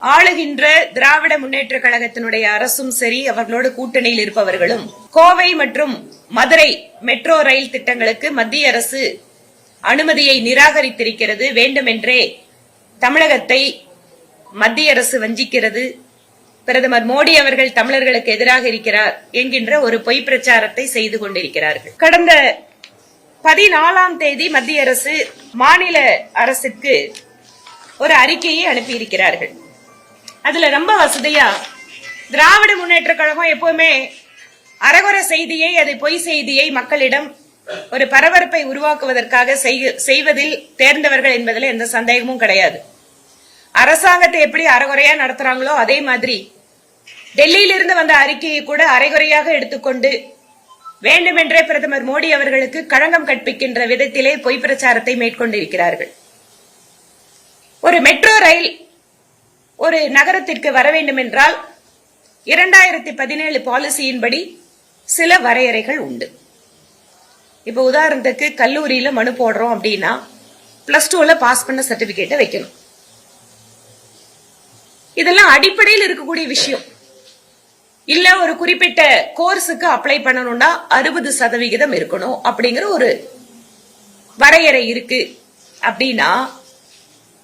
ஆளுகின்ற திராவிட முன்னேற்ற கழகத்தினுடைய அரசும் சரி, அவர்களோடு கூட்டணியில் இருப்பவர்களும் கோவை மற்றும் மதுரை மெட்ரோ ரயில் திட்டங்களுக்கு மத்திய அரசு அனுமதியை நிராகரித்திருக்கிறது. வேண்டுமென்றே தமிழகத்தை மத்திய அரசு வஞ்சிக்கிறது, பிரதமர் மோடி அவர்கள் தமிழர்களுக்கு எதிராக இருக்கிறார் என்கின்ற ஒரு பொய் பிரச்சாரத்தை செய்து கொண்டிருக்கிறார்கள். கடந்த 14ஆம் தேதி மத்திய அரசு மாநில அரசுக்கு ஒரு அறிக்கையை அனுப்பியிருக்கிறார்கள். அதுல ரொம்ப வசதியா திராவிட முன்னேற்ற கழகம் எப்பவுமே அரகுறை செய்தியை, அது பொய் செய்தியை மக்களிடம் ஒரு பரபரப்பை உருவாக்குவதற்காக செய்வதில் தேர்ந்தவர்கள் என்பதில் எந்த சந்தேகமும் கிடையாது. அரசாங்கத்தை எப்படி அரைகுறையா நடத்துறாங்களோ அதே மாதிரி டெல்லியிலிருந்து வந்த அறிக்கையை கூட அரைகுறையாக எடுத்துக்கொண்டு வேண்டுமென்றே பிரதமர் மோடி அவர்களுக்கு களங்கம் கற்பிக்கின்ற விதத்திலே பொய் பிரச்சாரத்தை மேற்கொண்டிருக்கிறார்கள். ஒரு மெட்ரோ ரயில் ஒரு நகரத்திற்கு வர வேண்டும் என்றால் 2017 பாலிசியின்படி சில வரையறைகள் உண்டு. இப்ப உதாரணத்துக்கு கல்லூரியில மனு போடுறோம் அப்படின்னா +2ல பாஸ் பண்ண சர்டிபிகேட்டை வைக்கணும். இதெல்லாம் அடிப்படையில் இருக்கக்கூடிய விஷயம். இல்ல ஒரு குறிப்பிட்ட கோர்ஸுக்கு அப்ளை பண்ணணும்னா 60% இருக்கணும் அப்படிங்கிற ஒரு வரையறை இருக்கு. அப்படின்னா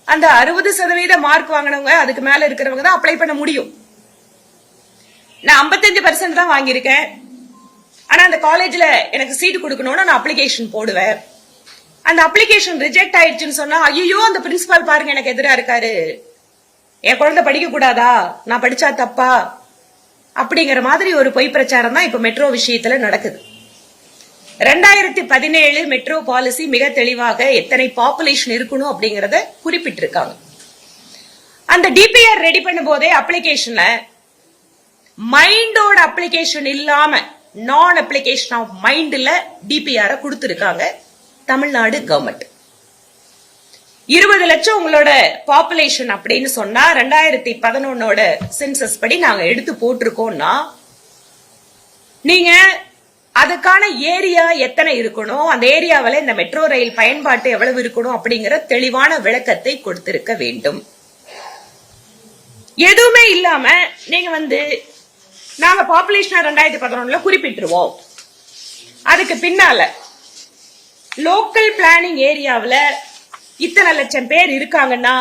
அந்த 60% மார்க் வாங்கினவங்க, அதுக்கு மேல இருக்கிறவங்க தான் அப்ளை பண்ண முடியும். நான் 55% தான் வாங்கியிருக்கேன், ஆனா அந்த காலேஜ்ல எனக்கு சீட் கொடுக்கணும்னு நான் அப்ளிகேஷன் போடுவேன். அந்த அப்ளிகேஷன் ரிஜெக்ட் ஆயிடுச்சுன்னு சொன்னா, ஐயோ அந்த பிரின்சிபால் பாருங்க எனக்கு எதிரா இருக்காரு, என் குழந்தை படிக்க கூடாதா, நான் படிச்சா தப்பா, அப்படிங்கிற மாதிரி ஒரு பொய் பிரச்சாரம் தான் இப்ப மெட்ரோ விஷயத்துல நடக்குது. 2017 மெட்ரோ பாலிசி மிக தெளிவாக எத்தனை பாப்புலேஷன் இருக்கணும் அப்படிங்கறத குறிப்பிட்டிருக்காங்க. அந்த டிபிஆர் ரெடி பண்ணும் போதே அப்ளிகேஷன்ல மைண்டோட அப்ளிகேஷன் இல்லாம நான் அப்ளிகேஷன் ஆஃப் மைண்ட்ல டிபிஆர் கொடுத்திருக்காங்க தமிழ்நாடு கவர்மெண்ட். 20 லட்சம் உங்களோட பாப்புலேஷன் அப்படின்னு சொன்னா 2011ஓட சென்சஸ் படி நாங்க எடுத்து போட்டிருக்கோம்னா நீங்க அதுக்கான ஏரியா எத்தனை இருக்கணும், அந்த ஏரியாவில இந்த மெட்ரோ ரயில் பயன்பாட்டு எவ்வளவு இருக்கணும் அப்படிங்கிற தெளிவான விளக்கத்தை கொடுத்திருக்க வேண்டும். எதுவுமே இல்லாம நீங்க நாங்க பாப்புலேஷன் 2011ல குறிப்பிட்டுருவோம், அதுக்கு பின்னால லோக்கல் பிளானிங் ஏரியாவில இத்தனை லட்சம் பேர் இருக்காங்கன்னா,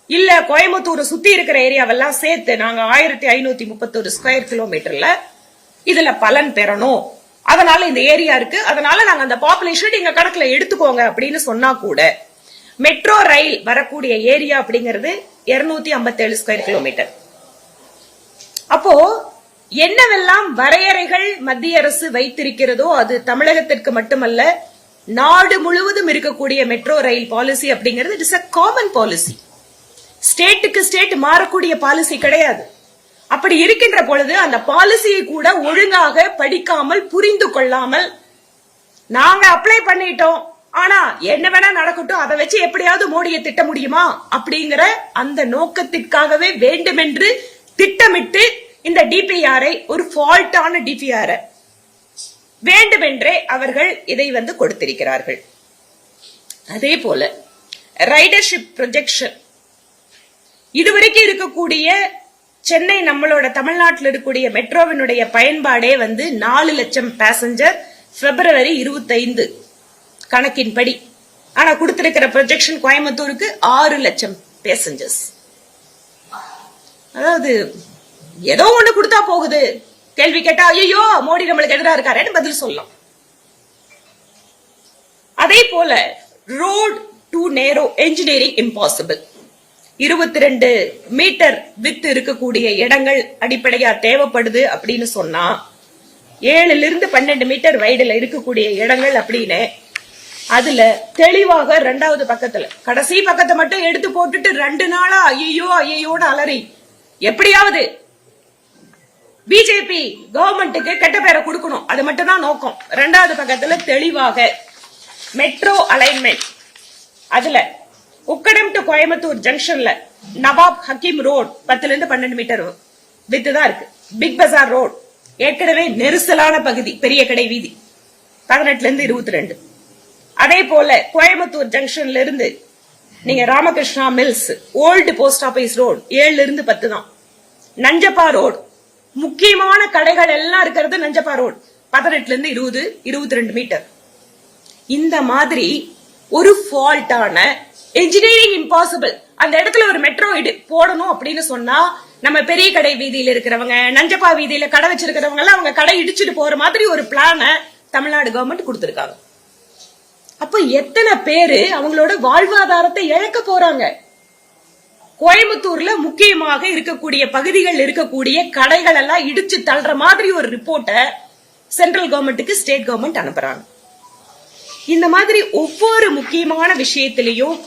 இல்ல கோயம்புத்தூர் சுத்தி இருக்கிற ஏரியாவெல்லாம் சேர்த்து நாங்க 1531 ஸ்கொயர் கிலோமீட்டர்ல இதுல பலன் பெறணும், அதனால இந்த ஏரியா இருக்கு, அதனால நாங்க அந்த பாப்புலேஷன் நீங்க கணக்குல எடுத்துக்கோங்க அப்படின்னு சொன்னா கூட மெட்ரோ ரயில் வரக்கூடிய ஏரியா அப்படிங்கிறது 257 ஸ்கொயர் கிலோமீட்டர். அப்போ என்னவெல்லாம் வரையறைகள் மத்திய அரசு வைத்திருக்கிறதோ அது தமிழகத்திற்கு மட்டுமல்ல, நாடு முழுவதும் இருக்கக்கூடிய மெட்ரோ ரயில் பாலிசி அப்படிங்கிறது it is a common policy. ஸ்டேட்டுக்கு ஸ்டேட் மாறக்கூடிய பாலிசி கிடையாது. அப்படி இருக்கின்ற பொழுது அந்த பாலிசியை கூட ஒழுங்காக படிக்காமல் புரிந்து கொள்ளாமல் நாங்க அப்ளை பண்ணிட்டோம், ஆனா என்ன வேணா நடக்கட்டும், அதை வச்சு எப்படியாவது மோடியை திட்ட முடியுமா அப்படிங்கிற அந்த நோக்கத்திற்காகவே வேண்டுமென்று திட்டமிட்டு இந்த டிபிஆரை ஒரு ஃபால்ட்டான டிபிஆரை வேண்டுமென்றே அவர்கள் இதை கொடுத்திருக்கிறார்கள். அதே போல ரைடர்ஷிப் ப்ரொஜெக்ஷன் இதுவரைக்கும் இருக்கக்கூடிய சென்னை நம்மளோட தமிழ்நாட்டில் இருக்கக்கூடிய மெட்ரோவினுடைய பயன்பாடே 4 லட்சம் பேசஞ்சர் February 25 கணக்கின்படி. ஆனா கொடுத்திருக்கிற ப்ரொஜெக்ஷன் கோயம்புத்தூருக்கு 6 லட்சம் பேசஞ்சர்ஸ். அதாவது ஏதோ ஒண்ணு கொடுத்தா போகுது, கேள்வி கேட்டா ஐயோ மோடி நம்மளுக்கு எதிராக இருக்காருன்னு பதில் சொல்லலாம். அதே போல ரோட் டு நேரோ என்ஜினியரிங் இம்பாசிபிள். 22 மீட்டர் வித் இருக்கக்கூடிய இடங்கள் அடிப்படையா தேவைப்படுது அப்படின்னு சொன்னா 7 to 12 மீட்டர் வைடுல இருக்கக்கூடிய இடங்கள் அப்படின்னு அதுல தெளிவாக 2வது பக்கத்துல கடைசி பக்கத்தை மட்டும் எடுத்து போட்டுட்டு 2 நாளா ஐயோன்னு அலறி எப்படியாவது பிஜேபி கவர்மெண்ட்டுக்கு கெட்ட பேரை கொடுக்கணும், அது மட்டும் தான் நோக்கம். 2வது பக்கத்துல தெளிவாக மெட்ரோ அலைன்மெண்ட், அதுல உக்கடம் டு கோயம்புத்தூர் ஜங்ஷன்ல Nawab Hakeem road 10 to 12 metre width தான் இருக்கு. பிக் பஜார் ரோட் ஏற்கனவே நெரிசலான பகுதி, பெரிய கடை வீதி 18 to 22. அதே போல கோயம்புத்தூர் ஜங்ஷன்ல இருந்து நீங்க Ramakrishna mills, old post office road 7 இருந்து 10 தான். நஞ்சப்பா ரோடு, முக்கியமான கடைகள் எல்லாம் இருக்கிறது நஞ்சப்பா ரோடு 18 இருந்து 20, 22 மீட்டர். இந்த மாதிரி ஒரு ஃபால்ட்டான என்ஜினியரிங் இம்பாசிபிள். அந்த இடத்துல ஒரு மெட்ரோ போடணும் அப்படின்னு சொன்னா நம்ம பெரிய கடை வீதியில இருக்கிறவங்க, நஞ்சப்பா வீதியில கடை வச்சிருக்கிறவங்க எல்லாம் அவங்க கடை இடிச்சுட்டு போற மாதிரி ஒரு பிளான தமிழ்நாடு கவர்மெண்ட் கொடுத்திருக்காங்க. அப்ப எத்தனை பேரு அவங்களோட வாழ்வாதாரத்தை இழக்க போறாங்க? கோயம்புத்தூர்ல முக்கியமாக இருக்கக்கூடிய பகுதிகள் இருக்கக்கூடிய கடைகள் எல்லாம் இடிச்சு தள்ளுற மாதிரி ஒரு ரிப்போர்ட்டை சென்ட்ரல் கவர்மெண்ட்டுக்கு ஸ்டேட் கவர்மெண்ட் அனுப்புறாங்க. இந்த மாதிரி ஒவ்வொரு முக்கியமான விஷயத்திலையும்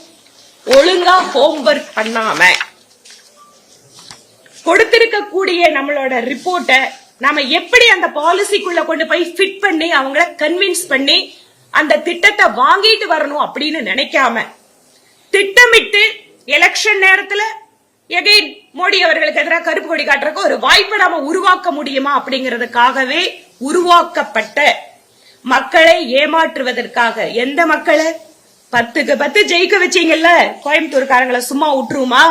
ஒழுங்கா ஹோம்வொர்க் பண்ணாம கொடுத்திருக்கக்கூடிய நம்மளோட ரிப்போர்ட்டை நாம எப்படி அந்த பாலிசிக்குள்ள கொண்டு போய் ஃபிட் பண்ணி அவங்கள கன்வின்ஸ் பண்ணி அந்த திட்டத்தை வாங்கிட்டு வரணும் அப்படின்னு நினைக்காம திட்டமிட்டு எலெக்ஷன் நேரத்துல எகைன் மோடி அவர்களுக்கு எதிராக கருப்பு கொடி காட்டுறதுக்கு ஒரு வாய்ப்பை நாம உருவாக்க முடியுமா அப்படிங்கறதுக்காகவே உருவாக்கப்பட்ட மக்களை ஏமாற்றுவதற்காக. எந்த மக்களை 10க்கு 10 ஜெயிக்க வச்சீங்கல்ல, கோயம்புத்தூர்காரங்களை சும்மா விட்டுருமா,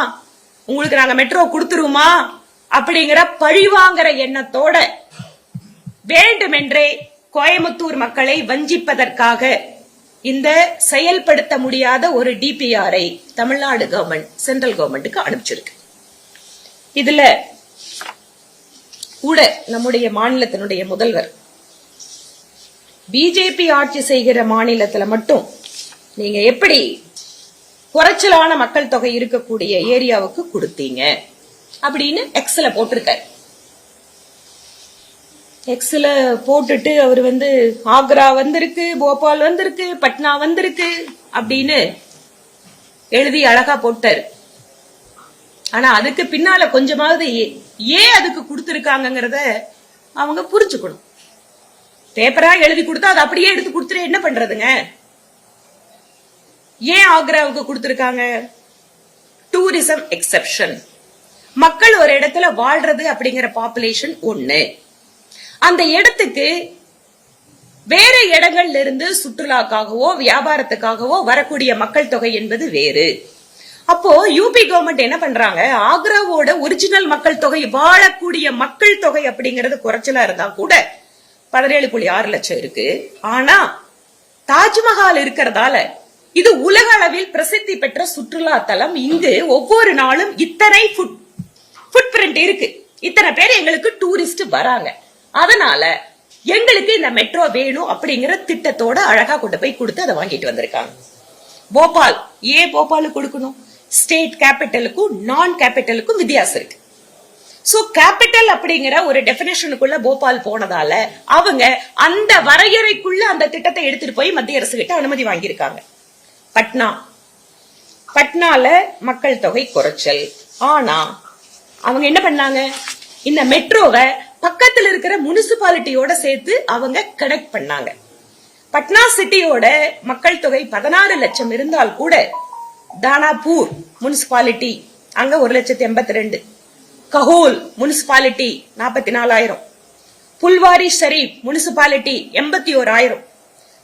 உங்களுக்கு நாங்க மெட்ரோ கொடுத்துருமா அப்படிங்கிற பழிவாங்கிற எண்ணத்தோட வேண்டுமென்றே கோயம்புத்தூர் மக்களை வஞ்சிப்பதற்காக இந்த செயல்படுத்த முடியாத ஒரு டிபிஆரை தமிழ்நாடு கவர்மெண்ட் சென்ட்ரல் கவர்மெண்ட்டுக்கு அனுப்பிச்சிருக்கு. இதுல கூட நம்முடைய மாநிலத்தினுடைய முதல்வர் பிஜேபி ஆட்சி செய்கிற மாநிலத்துல மட்டும் நீங்க எப்படி குறைச்சலான மக்கள் தொகை இருக்கக்கூடிய ஏரியாவுக்கு கொடுத்தீங்க அப்படின்னு எக்ஸ்ல போட்டிருக்காரு. எக்ஸ்ல போட்டுட்டு அவர் ஆக்ரா வந்திருக்கு, போபால் வந்திருக்கு, பட்னா வந்திருக்கு அப்படின்னு எழுதி அழகா போட்டாரு. ஆனா அதுக்கு பின்னால கொஞ்சமாவது ஏன் அதுக்கு கொடுத்திருக்காங்கிறத அவங்க புரிஞ்சுக்கணும். பேப்பரா எழுதி கொடுத்தா அது அப்படியே எடுத்து கொடுத்துட்டு என்ன பண்றதுங்க? ஏன் ஆக்ராவுக்கு கொடுத்திருக்காங்க? Tourism exception. மக்கள் ஒரு இடத்துல வாழ்றது அப்படிங்கிற பாப்புலேஷன் ஒண்ணு. அந்த இடத்துக்கு வேற இடங்கள்ல இருந்து சுற்றுலாக்காகவோ வியாபாரத்துக்காகவோ வரக்கூடிய மக்கள் தொகை என்பது வேறு. அப்போ யூபி கவர்மெண்ட் என்ன பண்றாங்க? ஆக்ராவோட ஒரிஜினல் மக்கள் தொகை, வாழக்கூடிய மக்கள் தொகை அப்படிங்கறது குறைச்சலா இருந்தா கூட 17.6 லட்சம் இருக்கு. ஆனா தாஜ்மஹால் இருக்கிறதால இது உலக அளவில் பிரசித்தி பெற்ற சுற்றுலா தலம். இங்கு ஒவ்வொரு நாளும் இத்தனை ஃபுட் பிரிண்ட் இருக்கு, இத்தனை பேர் எங்களுக்கு டூரிஸ்ட் வராங்க, அதனால எங்களுக்கு இந்த மெட்ரோ வேணும் அப்படிங்கிற திட்டத்தோட அழகா கொண்டு போய் கொடுத்து அதை வாங்கிட்டு வந்திருக்காங்க. போபால், ஏன் போபாலுக்கு கொடுக்கணும்? ஸ்டேட் கேபிட்டலுக்கும் நான் கேபிட்டலுக்கும் வித்தியாசம் இருக்கு. சோ கேபிட்டல் அப்படிங்கிற ஒரு டெபினேஷனுக்குள்ள போபால் போனதால அவங்க அந்த வரையறைக்குள்ள அந்த திட்டத்தை எடுத்துட்டு போய் மத்திய அரசு கிட்ட அனுமதி வாங்கியிருக்காங்க. பட்னால மக்கள் தொகை குறைச்சல். ஆனா அவங்க என்ன பண்ணாங்க? இந்த மெட்ரோவை பக்கத்துல இருக்கிற முனிசிபாலிட்டியோட சேர்த்து அவங்க கனெக்ட் பண்ணாங்க. பட்னா சிட்டியோட மக்கள் தொகை 16 லட்சம் இருந்தால் கூட தானாபூர் முனிசிபாலிட்டி அங்க 1,82,000, Kahol municipality 44,000, Phulwari Sharif municipality 81,000,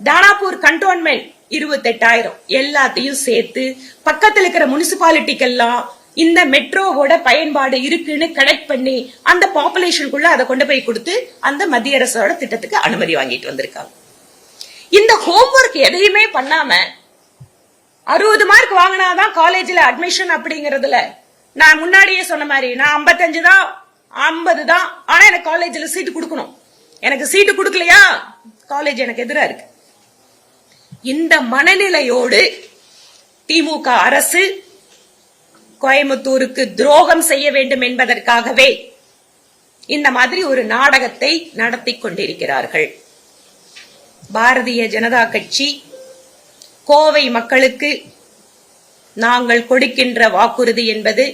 Danapur cantonment 28,000. எல்லாத்தையும் சேர்த்து பக்கத்தில் இருக்கிற முனிசிபாலிட்டிக்கெல்லாம் இந்த மெட்ரோவோட பயன்பாடு இருக்குன்னு கனெக்ட் பண்ணி அந்த பாப்புலேஷனுக்குள்ள அதை கொண்டு போய் கொடுத்து அந்த மத்திய அரசோட திட்டத்துக்கு அனுமதி வாங்கிட்டு வந்திருக்காங்க. இந்த ஹோம்வொர்க் எதையுமே பண்ணாம 60 மார்க் வாங்கினாதான் காலேஜ்ல அட்மிஷன் அப்படிங்கறதுல நான் முன்னாடியே சொன்ன மாதிரி நான் 55 தான் 50 தான், ஆனா எனக்கு காலேஜ்ல சீட்டு கொடுக்கணும். எனக்கு சீட்டு கொடுக்கலையா காலேஜ் எனக்கு எதிரா இருக்கு. இந்த மனநிலையோடு திமுக அரசு கோயம்புத்தூருக்கு துரோகம் செய்ய வேண்டும் என்பதற்காகவே இந்த மாதிரி ஒரு நாடகத்தை நடத்தி கொண்டிருக்கிறார்கள். பாரதிய ஜனதா கட்சி கோவை மக்களுக்கு நாங்கள் கொடுக்கின்ற வாக்குறுதி என்பது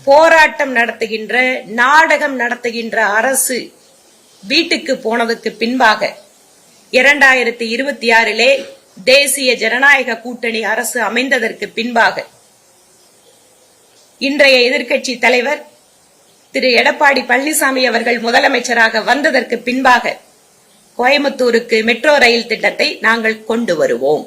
போராட்டம் நடத்துகின்ற நாடகம் நடத்துகின்ற அரசு வீட்டுக்கு போனதுக்கு பின்பாக 2026 தேசிய ஜனநாயக கூட்டணி அரசு அமைந்ததற்கு பின்பாக இன்றைய எதிர்க்கட்சி தலைவர் திரு எடப்பாடி பழனிசாமி அவர்கள் முதலமைச்சராக வந்ததற்கு பின்பாக கோயம்புத்தூருக்கு மெட்ரோ ரயில் திட்டத்தை நாங்கள் கொண்டு வருவோம்.